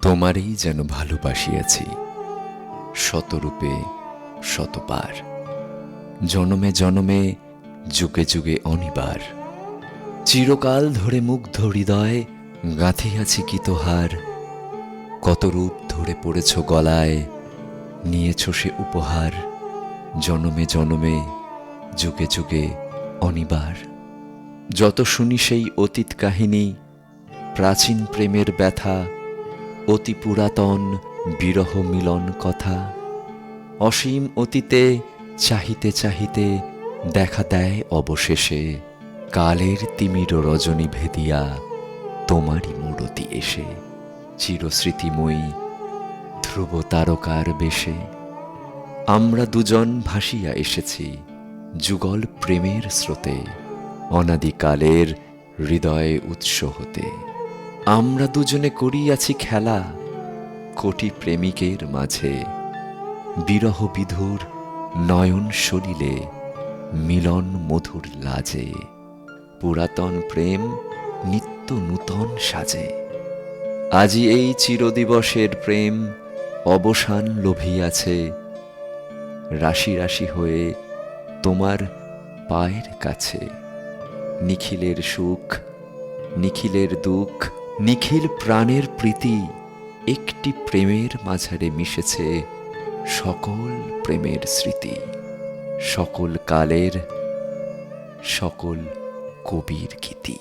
তোমারই যেন ভালোবাসিয়াছি শতরূপে শতবার, জনমে জনমে যুগে যুগে অনিবার। চিরকাল ধরে মুগ্ধ হৃদয় গাঁথিয়াছি কি তোহার, কত রূপ ধরে পড়েছ গলায়, নিয়েছ সে উপহার। জনমে জনমে যুগে যুগে অনিবার। যত শুনি সেই অতীত কাহিনী, প্রাচীন প্রেমের ব্যথা, অতি পুরাতন বিরহ মিলন কথা। অসীম অতীতে চাহিতে চাহিতে দেখা দেয় অবশেষে কালের তিমির রজনী ভেদিয়া তোমারই মূরতি এসে। চিরস্মৃতিময়ী ধ্রুব তারকার বেশে আমরা দুজন ভাসিয়া এসেছি যুগল প্রেমের স্রোতে, অনাদিকালের হৃদয়ে উৎস হতে। আমরা দুজনে করিয়াছি খেলা কোটি প্রেমিকের মাঝে, বিরহ বিধুর নয়ন সলিলে মিলন মধুর লাজে। পুরাতন প্রেম নিত্য নূতন সাজে। আজি এই চিরদিবসের প্রেম অবসান লোভিয়াছে, রাশি রাশি হয়ে তোমার পায়ের কাছে। নিখিলের সুখ নিখিলের দুঃখ নিখিল প্রাণের প্রীতি, একটি প্রেমের মাঝারে মিশেছে সকল প্রেমের স্মৃতি। সকল কালের সকল কবির গীতি।